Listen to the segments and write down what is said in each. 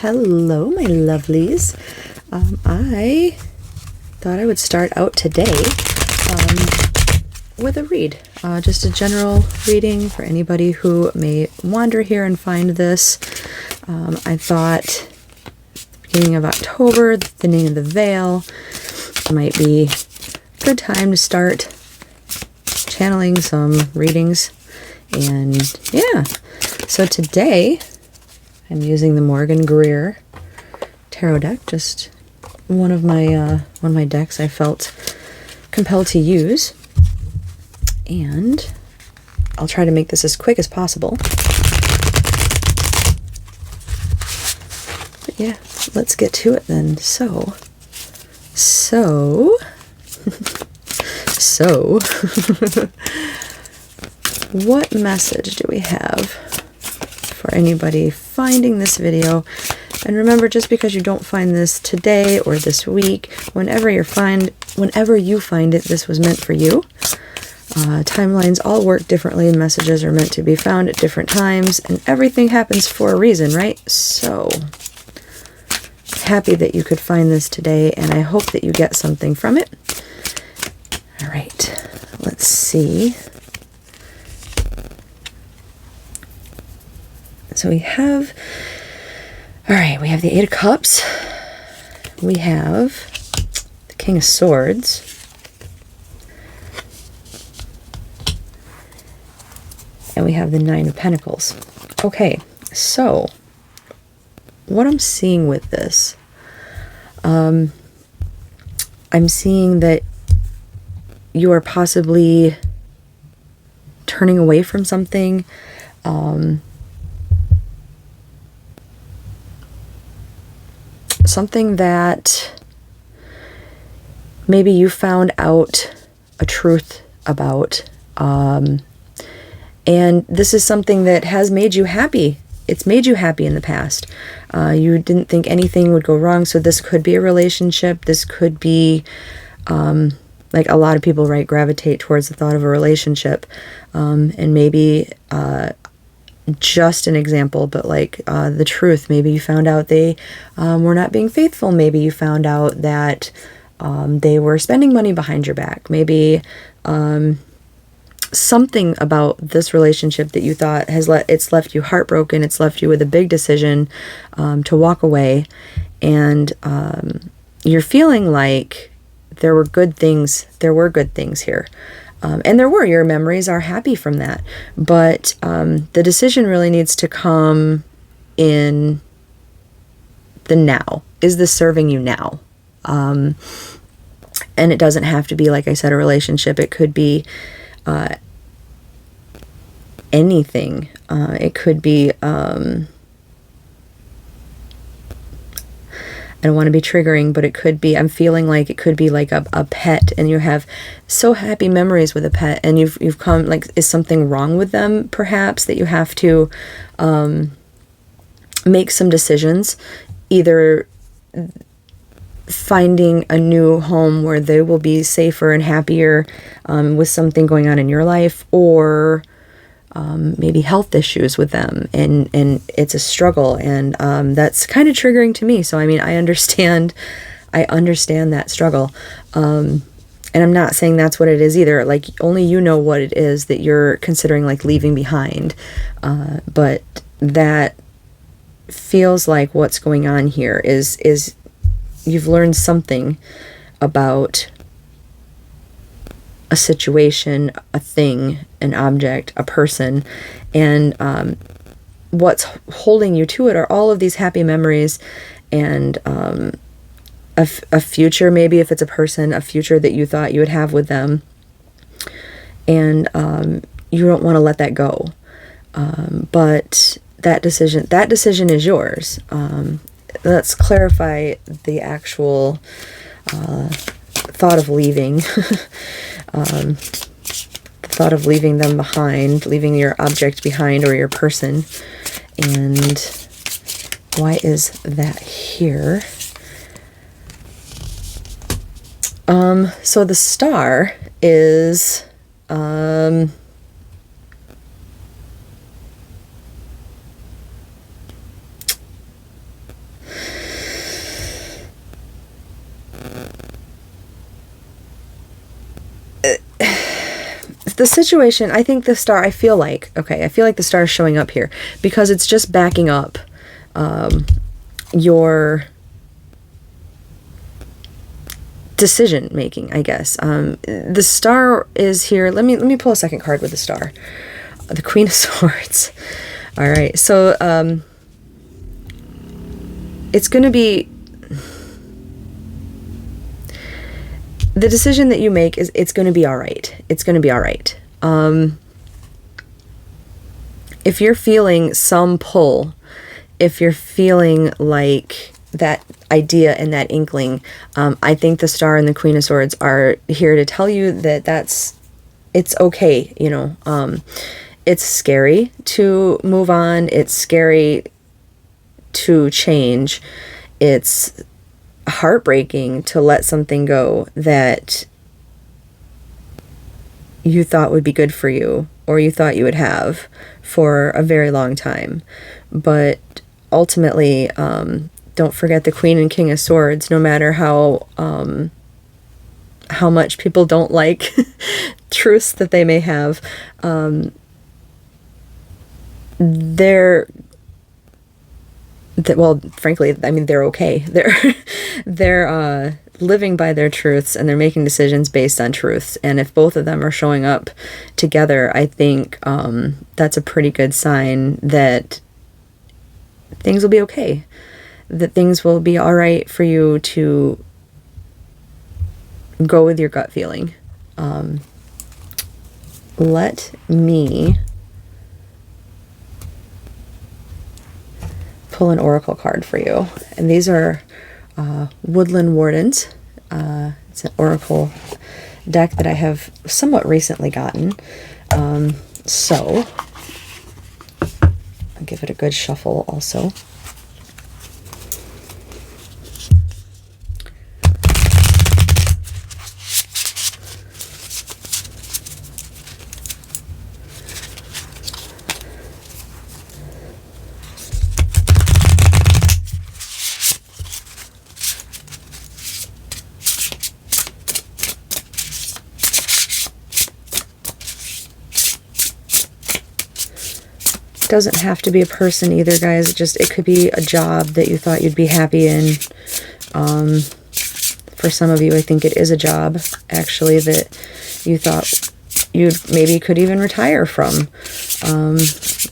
Hello, my lovelies. I thought I would start out today with a read, just a general reading for anybody who may wander here and find this. I thought beginning of October, the thinning of the veil, might be a good time to start channeling some readings. And yeah, so today I'm using the Morgan Greer tarot deck, just one of my decks I felt compelled to use, and I'll try to make this as quick as possible. But yeah, let's get to it then. So what message do we have for anybody finding this video? And remember, just because you don't find this today or this week, whenever you find it, this was meant for you. Timelines all work differently, and messages are meant to be found at different times, and everything happens for a reason, right? So happy that you could find this today, and I hope that you get something from it. All right, let's see. So we have, all right, we have the Eight of Cups. We have the King of Swords. And we have the Nine of Pentacles. Okay, so what I'm seeing with this, I'm seeing that you are possibly turning away from something, something that maybe you found out a truth about, and this is something that has made you happy. It's made you happy in the past. You didn't think anything would go wrong, so this could be a relationship. This could be, like a lot of people, right, gravitate towards the thought of a relationship, and maybe just an example, but like the truth. Maybe you found out they were not being faithful. Maybe you found out that they were spending money behind your back. Maybe something about this relationship that you thought it's left you heartbroken. It's left you with a big decision to walk away, and you're feeling like there were good things. There were good things here. And your memories are happy from that. But the decision really needs to come in the now. Is this serving you now? And it doesn't have to be, like I said, a relationship. It could be anything. It could be... I don't want to be triggering, but it could be, I'm feeling like it could be like a pet, and you have so happy memories with a pet, and you've come, like, is something wrong with them perhaps, that you have to make some decisions, either finding a new home where they will be safer and happier with something going on in your life, or maybe health issues with them, and it's a struggle, and that's kind of triggering to me. So I mean, I understand that struggle, and I'm not saying that's what it is either. Like, only you know what it is that you're considering, like, leaving behind, but that feels like what's going on here is you've learned something about a situation, a thing, an object, a person, and what's holding you to it are all of these happy memories, and a future, maybe if it's a person, a future that you thought you would have with them, and you don't want to let that go, but that decision is yours. Let's clarify the actual thought of leaving. The thought of leaving them behind, leaving your object behind, or your person. And why is that here? So the star is the situation, I think the star, I feel like the star is showing up here because it's just backing up your decision making, I guess. The star is here. Let me pull a second card with the star. The Queen of Swords. All right. So it's going to be the decision that you make is it's going to be all right. It's going to be all right. If you're feeling some pull, if you're feeling like that idea and that inkling, I think the Star and the Queen of Swords are here to tell you that it's okay. You know, it's scary to move on. It's scary to change. It's heartbreaking to let something go that you thought would be good for you or you thought you would have for a very long time. But ultimately, don't forget the Queen and King of Swords. No matter how much people don't like truths that they may have, well, frankly, I mean, they're okay. They're living by their truths and they're making decisions based on truths. And if both of them are showing up together, I think that's a pretty good sign that things will be okay. That things will be all right for you to go with your gut feeling. Let me pull an oracle card for you. And these are Woodland Wardens. It's an oracle deck that I have somewhat recently gotten. So I'll give it a good shuffle also. Doesn't have to be a person either, guys. It could be a job that you thought you'd be happy in. For some of you, I think it is a job actually that you thought you maybe could even retire from.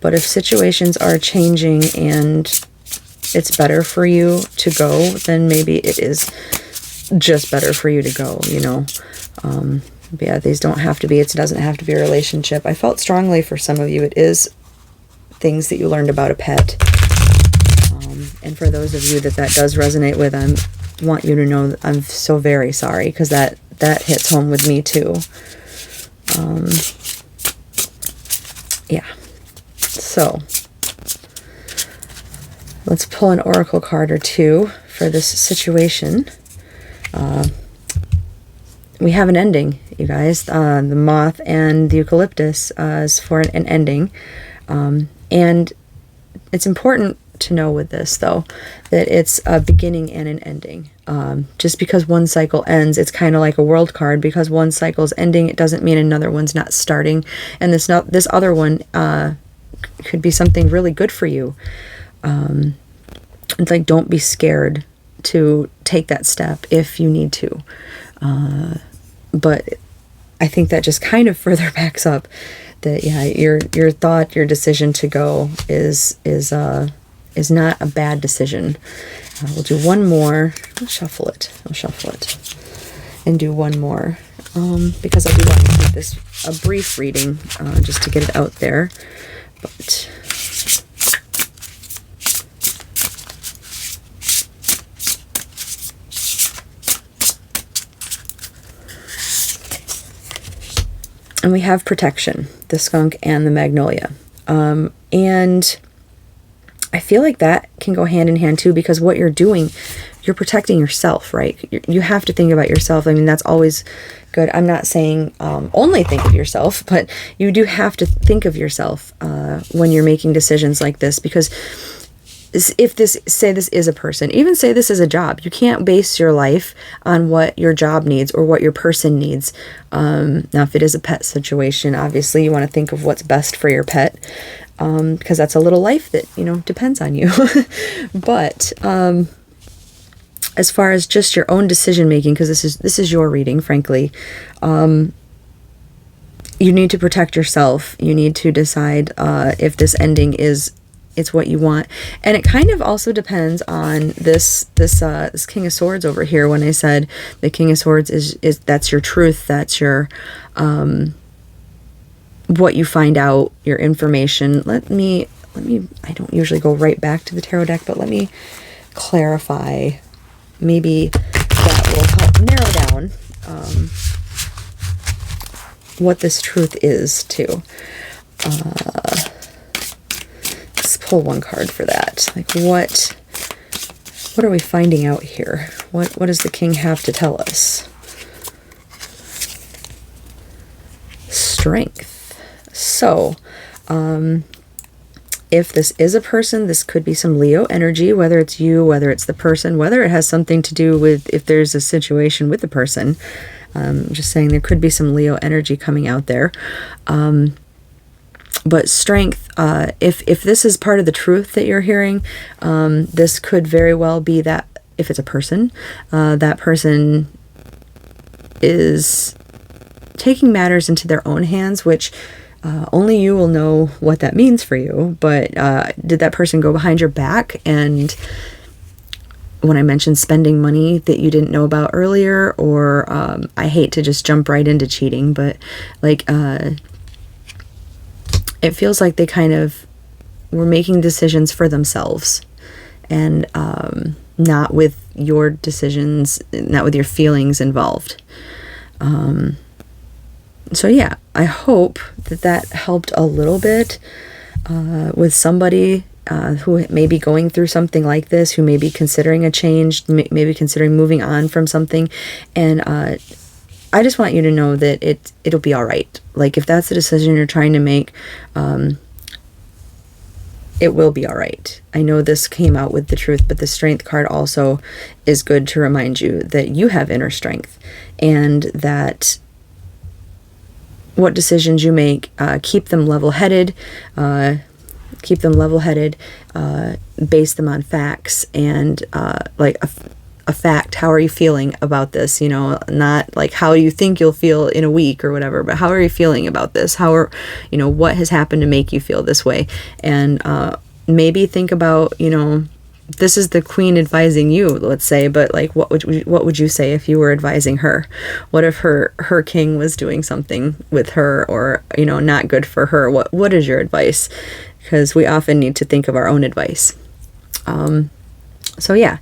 But if situations are changing and it's better for you to go, then maybe it is just better for you to go, you know. But yeah, these don't have to be, it doesn't have to be a relationship. I felt strongly for some of you, it is things that you learned about a pet. And for those of you that does resonate with, I want you to know that I'm so very sorry, because that hits home with me too. Yeah. So let's pull an oracle card or two for this situation. We have an ending, you guys. The moth and the eucalyptus is for an ending. And it's important to know with this, though, that it's a beginning and an ending. Just because one cycle ends, it's kind of like a world card. Because one cycle's ending, it doesn't mean another one's not starting. And this other one could be something really good for you. It's like, don't be scared to take that step if you need to. But I think that just kind of further backs up that, yeah, your thought, your decision to go is not a bad decision. We'll do one more. I'll shuffle it and do one more, because I do want to keep this a brief reading, just to get it out there. But and we have protection, the skunk and the magnolia. And I feel like that can go hand in hand too, because what you're doing, you're protecting yourself, right? You have to think about yourself. I mean, that's always good. I'm not saying only think of yourself, but you do have to think of yourself when you're making decisions like this, because if this, say this is a person, even say this is a job, you can't base your life on what your job needs or what your person needs. Now, if it is a pet situation, obviously you want to think of what's best for your pet, because that's a little life that, depends on you. But as far as just your own decision making, because this is your reading, frankly, you need to protect yourself. You need to decide if this ending it's what you want. And it kind of also depends on this King of Swords over here. When I said the King of Swords is that's your truth, that's your what you find out, your information. Let me I don't usually go right back to the tarot deck, but let me clarify. Maybe that will help narrow down what this truth is too. Let's pull one card for that. Like what are we finding out here? What does the king have to tell us? Strength. So, if this is a person, this could be some Leo energy, whether it's you, whether it's the person, whether it has something to do with if there's a situation with the person. Just saying there could be some Leo energy coming out there. But strength, if this is part of the truth that you're hearing, this could very well be that if it's a person, that person is taking matters into their own hands, which only you will know what that means for you. But did that person go behind your back? And when I mentioned spending money that you didn't know about earlier, or I hate to just jump right into cheating, but like it feels like they kind of were making decisions for themselves and not with your decisions, not with your feelings involved. So yeah, I hope that helped a little bit with somebody who may be going through something like this, who may be considering a change, maybe considering moving on from something. And I just want you to know that it'll be all right. Like if that's the decision you're trying to make, it will be all right. I know this came out with the truth, but the strength card also is good to remind you that you have inner strength, and that what decisions you make, keep them level-headed, base them on facts, and like a fact. How are you feeling about this? Not like how you think you'll feel in a week or whatever, but how are you feeling about this? What has happened to make you feel this way? And maybe think about, this is the queen advising you, let's say, but like what would you say if you were advising her? What if her king was doing something with her, or not good for her? What is your advice? Because we often need to think of our own advice. So yeah,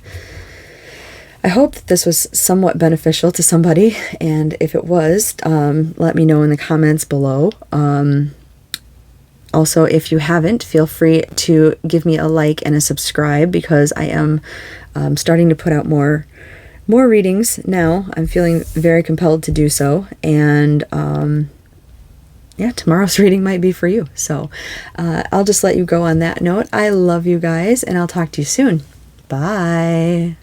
I hope that this was somewhat beneficial to somebody, and if it was, let me know in the comments below. Also, if you haven't, feel free to give me a like and a subscribe, because I am starting to put out more readings now. I'm feeling very compelled to do so, and yeah, tomorrow's reading might be for you. So I'll just let you go on that note. I love you guys, and I'll talk to you soon. Bye.